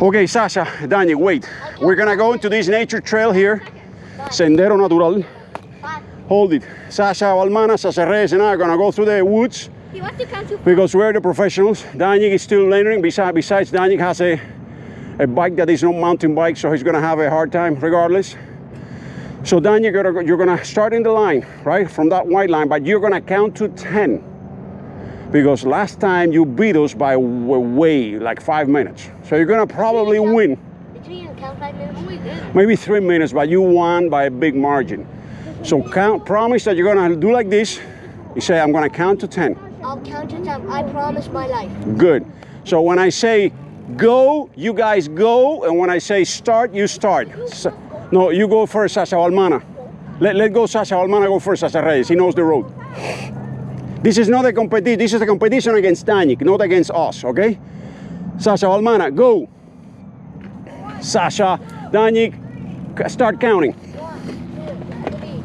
Okay, Sasha, Daniel, wait. We're gonna go into this nature trail here. Sendero Natural. Hold it. Sasha Almana, Sasha Reyes and I are gonna go through the woods because we're the professionals. Daniel is still learning. Besides, Daniel has a bike that is not mountain bike, so he's gonna have a hard time regardless. So Daniel, you're gonna start in the line, right? From that white line, but you're gonna count to 10. Because last time you beat us by way, like 5 minutes. So you're gonna probably win. Did you count 5 minutes? We did. Maybe 3 minutes, but you won by a big margin. So promise that you're gonna do like this. You say, I'm gonna count to 10. I'll count to 10. I promise my life. Good. So when I say go, you guys go. And when I say start, you start. So, no, you go first, Sasha Almana. Let go Sasha Almana go first, Sasha Reyes. He knows the road. This is not a competition. This is a competition against Danik, not against us, okay? Sasha Almana, go. Sasha, Danik, start counting. 1, 2, 3,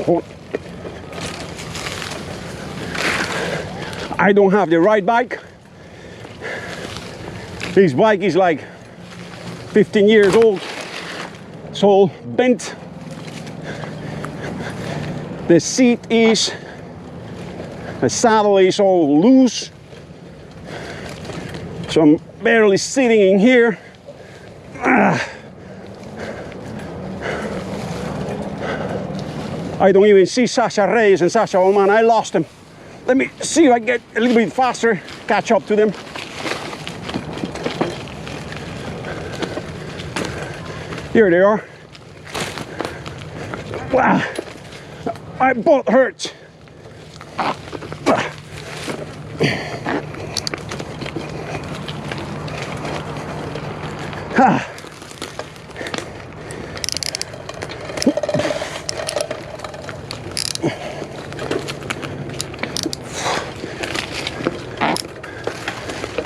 4. I don't have the right bike. This bike is like 15 years old. It's all bent. The saddle is all loose. So I'm barely sitting in here. I don't even see Sasha Reyes and Sasha Alman. I lost them. Let me see if I get a little bit faster, catch up to them. Here they are. Wow, my butt hurts.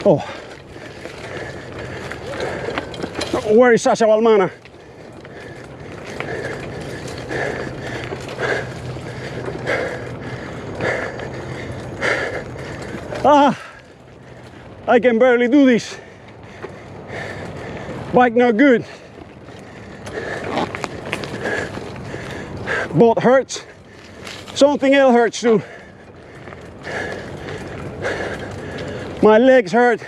Oh, where is Sasha Almana? I can barely do this. Bike not good. Both hurts. Something else hurts too. My legs hurt.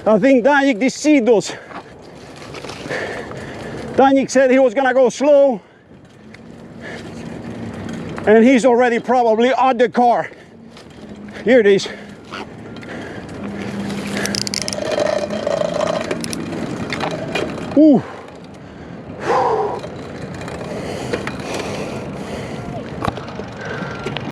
I think Danik deceived us. Danik said he was gonna go slow, and he's already probably at the car. Here it is. Ooh.